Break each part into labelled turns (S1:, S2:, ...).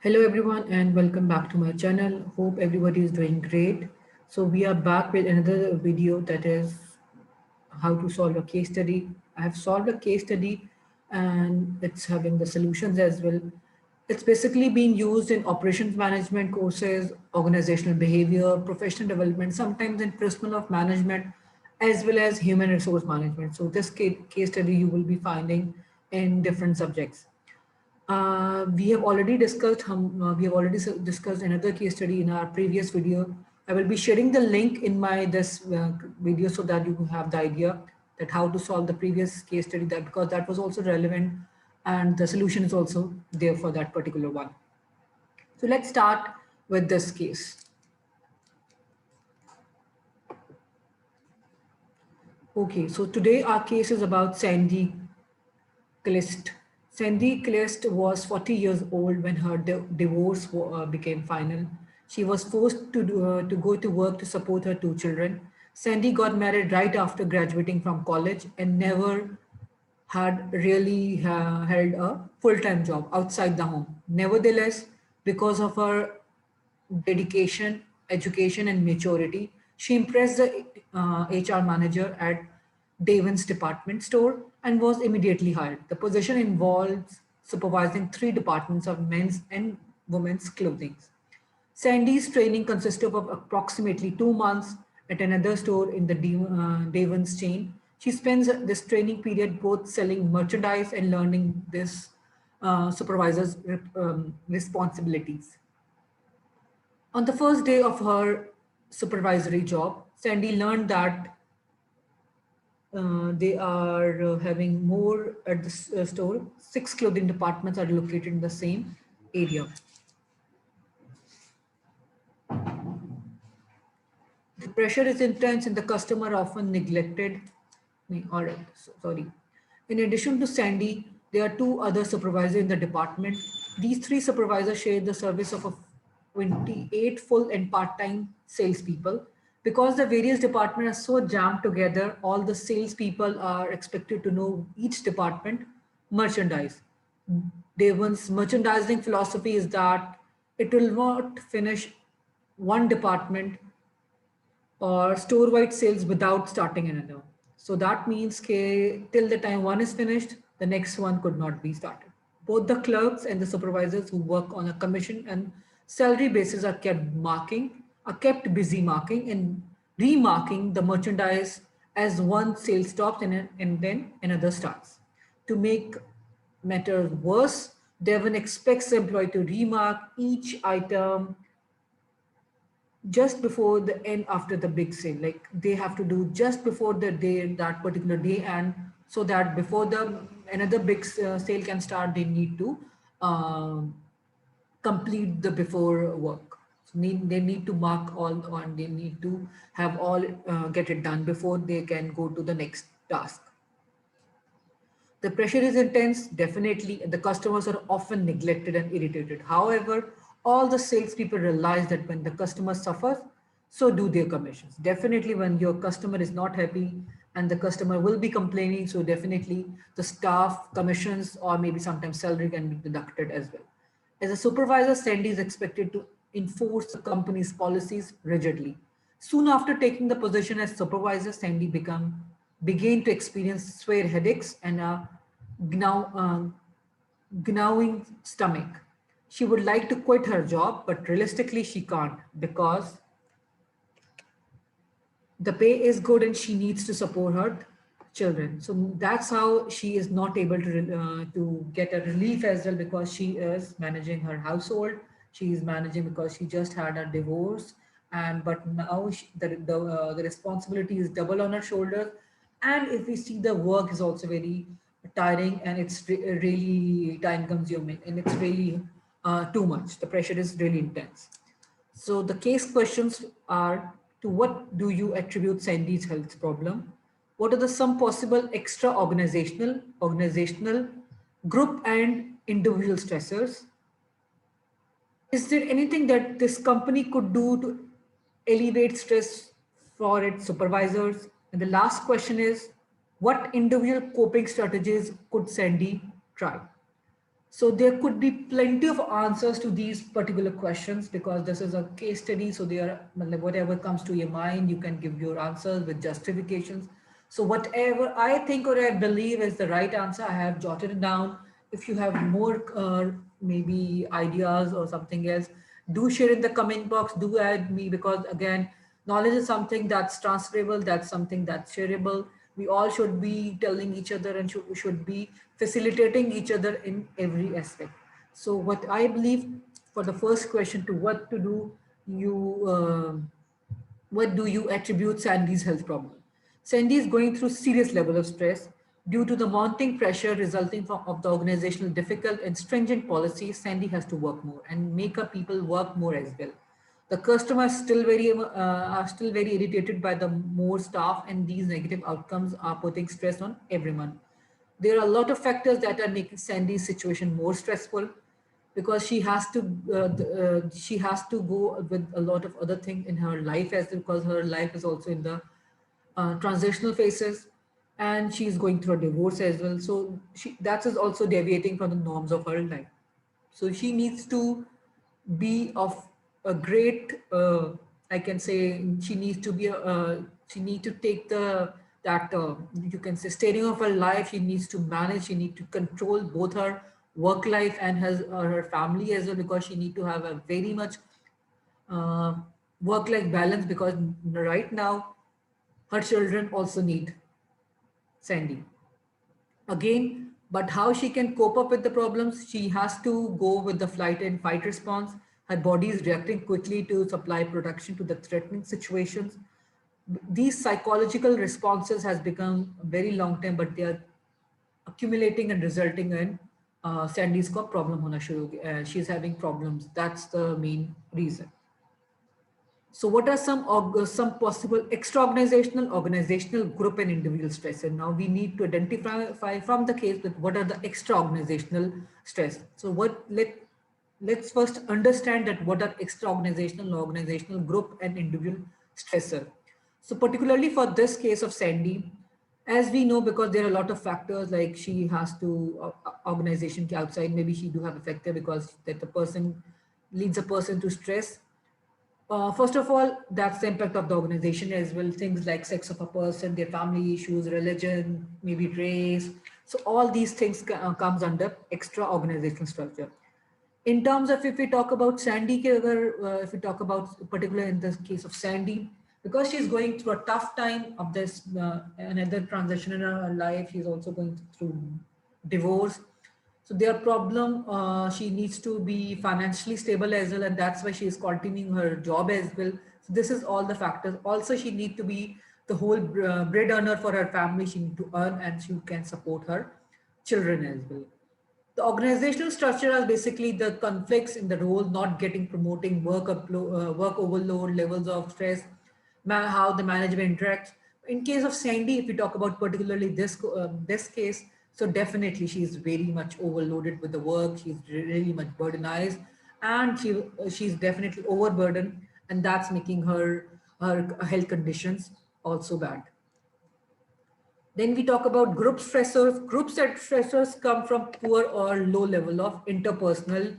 S1: Hello everyone and welcome back to my channel. Hope everybody is doing great. So we are back with another video that is how to solve a case study. I have solved a case study and it's having the solutions as well. It's basically being used in operations management courses, organizational behavior, professional development, sometimes in personal of management, as well as human resource management. So this case study you will be finding in different subjects. We have already discussed another case study in our previous video. I will be sharing the link in my this video so that you have the idea that how to solve the previous case study, that because that was also relevant and the solution is also there for that particular one. So let's start with this case. Okay, so today our case is about Sandy Klist. Sandy Klist was 40 years old when her divorce became final. She was forced to go to work to support her two children. Sandy got married right after graduating from college and never had really held a full-time job outside the home. Nevertheless, because of her dedication, education, and maturity, she impressed the HR manager at Davins department store and was immediately hired. The position involves supervising three departments of men's and women's clothing. Sandy's training consisted of approximately 2 months at another store in the Davins chain. She spends this training period both selling merchandise and learning this supervisor's responsibilities. On the first day of her supervisory job, Sandy learned that they are having more at the store. 6 clothing departments are located in the same area. The pressure is intense and the customer often neglected. All right, sorry. In addition to Sandy, there are 2 other supervisors in the department. These 3 supervisors share the service of 28 full and part-time salespeople. Because the various departments are so jammed together, all the salespeople are expected to know each department merchandise. Devon's merchandising philosophy is that it will not finish one department or store-wide sales without starting another. So that means till the time one is finished, the next one could not be started. Both the clerks and the supervisors who work on a commission and salary basis are kept busy marking and remarking the merchandise as one sale stops and then another starts. To make matters worse, Devon expects the employee to remark each item just before the end after the big sale. Like they have to do just before the day, that particular day, and so that before the another big sale can start, they need to complete the before work. So they need to mark all and they need to have all get it done before they can go to the next task. The pressure is intense, definitely, and the customers are often neglected and irritated. However, all the salespeople realize that when the customer suffers, so do their commissions. Definitely, when your customer is not happy and the customer will be complaining, so definitely the staff commissions or maybe sometimes salary can be deducted as well. As a supervisor, Sandy is expected to enforce the company's policies rigidly. Soon after taking the position as supervisor, Sandy began to experience severe headaches and a gnawing stomach. She would like to quit her job, but realistically she can't because the pay is good and she needs to support her children. So that's how she is not able to get a relief as well, because she is managing her household. She is managing because she just had a divorce, and but now the responsibility is double on her shoulders. And if we see, the work is also very tiring and it's really time consuming and it's really too much. The pressure is really intense. So the case questions are: to what do you attribute Sandy's health problem? What are the some possible extra organizational, group and individual stressors? Is there anything that this company could do to alleviate stress for its supervisors? And the last question is, what individual coping strategies could Sandy try? So there could be plenty of answers to these particular questions because this is a case study. So they are whatever comes to your mind, you can give your answers with justifications. So whatever I think or I believe is the right answer, I have jotted it down. If you have more maybe ideas or something else, do share in the comment box, do add me, because again, knowledge is something that's transferable, that's something that's shareable. We all should be telling each other and should be facilitating each other in every aspect. So what I believe, for the first question to what to do, what do you attribute Sandy's health problem? Sandy is going through serious level of stress due to the mounting pressure resulting from of the organizational difficult and stringent policies. Sandy has to work more and make her people work more as well. The customers are still very irritated by the more staff, and these negative outcomes are putting stress on everyone. There are a lot of factors that are making Sandy's situation more stressful because she has to go with a lot of other things in her life as well, because her life is also in the transitional phases, and she's going through a divorce as well. So that is also deviating from the norms of her life. So she needs to be of a great, I can say, she needs to be, she need to take that, you can say, steering of her life. She needs to manage, she need to control both her work life and her family as well, because she need to have a very much uh, work-life balance, because right now her children also need Sandy again. But how she can cope up with the problems? She has to go with the flight and fight response. Her body is reacting quickly to supply protection to the threatening situations. These psychological responses has become very long term, but they are accumulating and resulting in Sandy's got problem hona shuru, she's having problems. That's the main reason. So what are some possible extra-organizational group and individual stress? And now we need to identify from the case with what are the extra-organizational stress. So let's first understand that what are extra-organizational, organizational group and individual stressor. So particularly for this case of Sandy, as we know, because there are a lot of factors, like she has to organization ke outside, maybe she do have a factor because that the person leads a person to stress. First of all, that's the impact of the organization as well. Things like sex of a person, their family issues, religion, maybe race. So all these things comes under extra organizational structure. In terms of, if we talk about Sandy, if we talk about particularly in the case of Sandy, because she's going through a tough time of this another transition in her life, she's also going through divorce. So their problem, she needs to be financially stable as well, and that's why she is continuing her job as well. So this is all the factors. Also, she need to be the whole bread earner for her family. She need to earn, and she can support her children as well. The organizational structure is basically the conflicts in the role, not getting promoting, work overload, levels of stress, how the management interacts. In case of Sandy, if we talk about particularly this case, so definitely she's very much overloaded with the work. She's really much burdenized, and she's definitely overburdened, and that's making her health conditions also bad. Then we talk about group stressors. Stressors come from poor or low level of interpersonal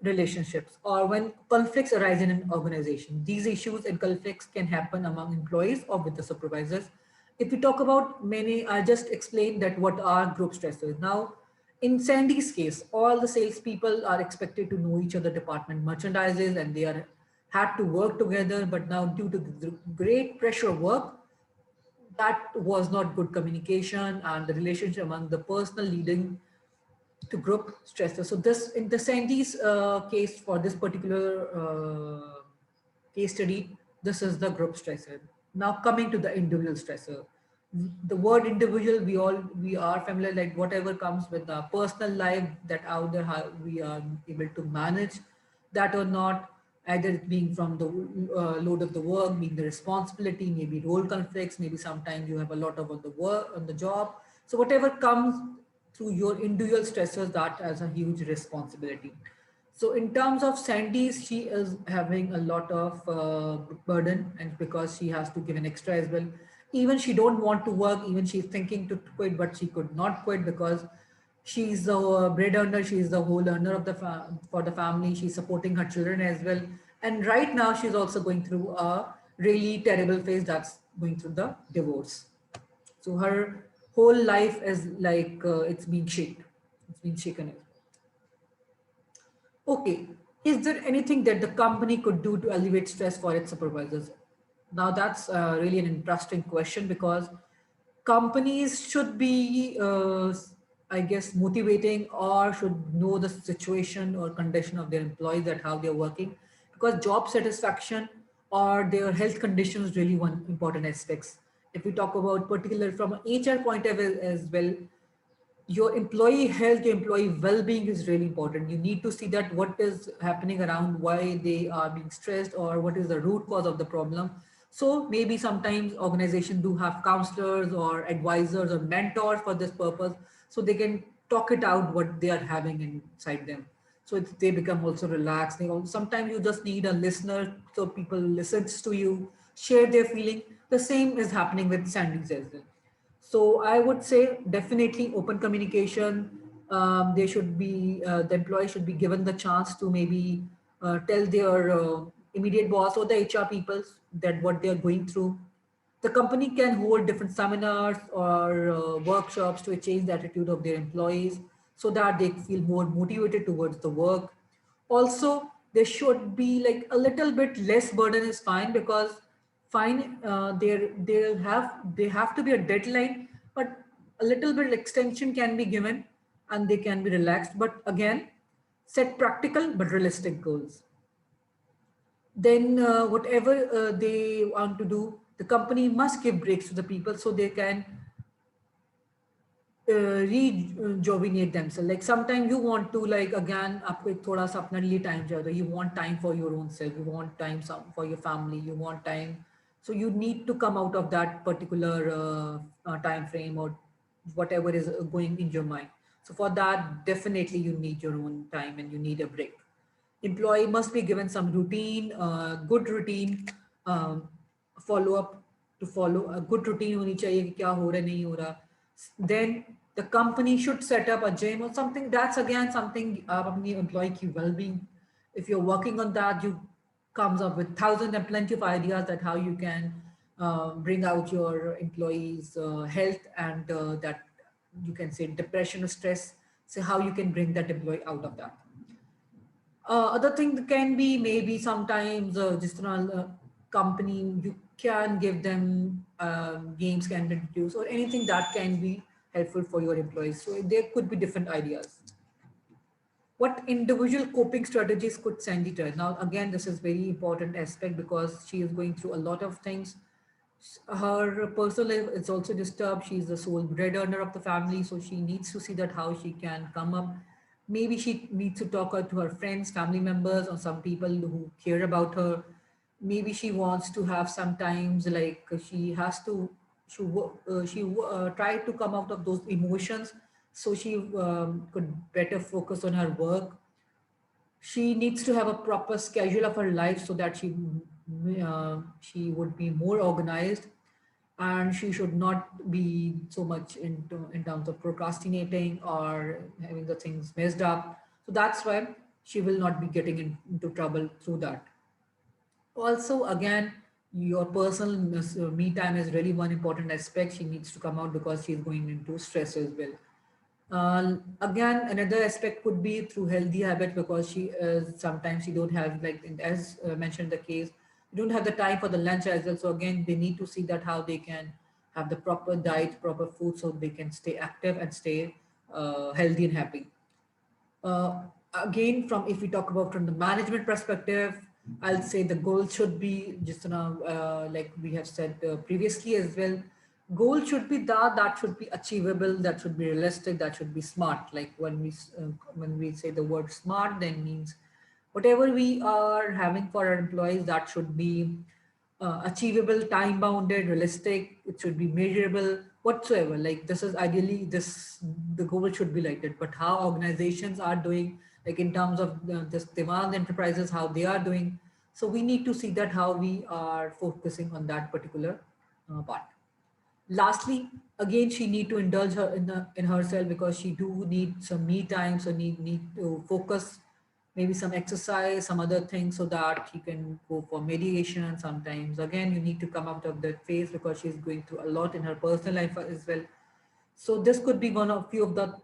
S1: relationships, or when conflicts arise in an organization. These issues and conflicts can happen among employees or with the supervisors. If we talk about many, I just explained that what are group stressors. Now, in Sandy's case, all the salespeople are expected to know each other department merchandises, and they are had to work together. But now, due to the great pressure of work, that was not good communication, and the relationship among the personal leading to group stressors. So this, in the Sandy's case, for this particular case study, this is the group stressor. Now coming to the individual stressor. The word individual, we are familiar, like whatever comes with the personal life, that out there, how we are able to manage that or not, either it being from the load of the work, being the responsibility, maybe role conflicts, maybe sometimes you have a lot of on the work, on the job. So whatever comes through your individual stressors, that as a huge responsibility. So in terms of Sandy's, she is having a lot of burden, and because she has to give an extra as well. Even she don't want to work, even she's thinking to quit, but she could not quit because She's the bread earner. She's the whole earner of the for the family. She's supporting her children as well. And right now she's also going through a really terrible phase, that's going through the divorce. So her whole life is like it's being shaken. It's been shaken. Okay, is there anything that the company could do to alleviate stress for its supervisors? Now that's really an interesting question, because companies should be, I guess, motivating or should know the situation or condition of their employees, that how they're working, because job satisfaction or their health condition is really one important aspects. If we talk about particular from an HR point of view as well, your employee health, your employee well-being is really important. You need to see that what is happening around, why they are being stressed, or what is the root cause of the problem. So maybe sometimes organizations do have counselors or advisors or mentors for this purpose, so they can talk it out what they are having inside them. So they become also relaxed. Sometimes you just need a listener, so people listens to you, share their feeling. The same is happening with Sandy's as well. So I would say definitely open communication. They should be, the employee should be given the chance to maybe tell their immediate boss or the HR people that what they are going through. The company can hold different seminars or workshops to change the attitude of their employees, so that they feel more motivated towards the work. Also, there should be like a little bit less burden is fine, because fine, they have to be a deadline, but a little bit extension can be given and they can be relaxed. But again, set practical but realistic goals. Then whatever they want to do, the company must give breaks to the people so they can rejuvenate themselves. Like sometimes you want to, like again, आपको एक थोड़ा सा अपने लिए time चाहिए. You want time for your own self. You want time for your family. You want time. So you need to come out of that particular time frame or whatever is going in your mind. So for that, definitely you need your own time and you need a break. Employee must be given some routine, good routine, follow up, to follow a good routine होनी चाहिए कि क्या हो रहा है नहीं हो रहा. Then the company should set up a gym or something. That's again something आप अपनी employee की well-being. If you're working on that, you comes up with thousands and plenty of ideas that how you can bring out your employees' health and that you can say depression or stress. So how you can bring that employee out of that. Other thing can be maybe sometimes just company, you can give them games can introduce or anything that can be helpful for your employees. So there could be different ideas. What individual coping strategies could Sandy try? Now, again, this is very important aspect because she is going through a lot of things. Her personal life is also disturbed. She's the sole bread earner of the family, so she needs to see that how she can come up. Maybe she needs to talk to her friends, family members, or some people who care about her. Maybe she wants to have sometimes like she has to try to come out of those emotions, so she could better focus on her work. She needs to have a proper schedule of her life so that she would be more organized, and she should not be so much into in terms of procrastinating or having the things messed up. So that's why she will not be getting into trouble through that. Also, again, your personal me time is really one important aspect. She needs to come out because she's going into stress as well. Again, another aspect could be through healthy habits, because she sometimes she don't have, like as mentioned the case, you don't have the time for the lunch as well. So again, they need to see that how they can have the proper diet, proper food, so they can stay active and stay healthy and happy. Uh, Again, from if we talk about from the management perspective, I'll say the goal should be just like we have said previously as well. Goal should be that should be achievable, that should be realistic, that should be smart. Like when we say the word smart, then means whatever we are having for our employees, that should be achievable, time bounded, realistic. It should be measurable, whatsoever. Like this is ideally this the goal should be like that. But how organizations are doing, like in terms of this demand enterprises, how they are doing. So we need to see that how we are focusing on that particular part. Lastly, again, she need to indulge her in herself, because she do need some me time, so need to focus, maybe some exercise, some other things, so that he can go for mediation. Sometimes again, you need to come out of that phase, because she's going through a lot in her personal life as well. So this could be one of few of the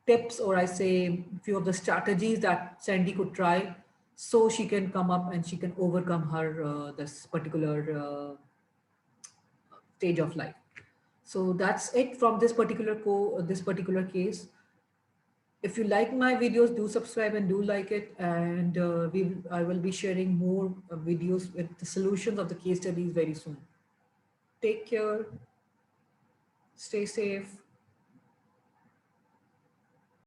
S1: tips, or I say few of the strategies that Sandy could try, so she can come up and she can overcome her this particular stage of life. So that's it from this particular this particular case. If you like my videos, do subscribe and do like it. And I will be sharing more videos with the solutions of the case studies very soon. Take care. Stay safe.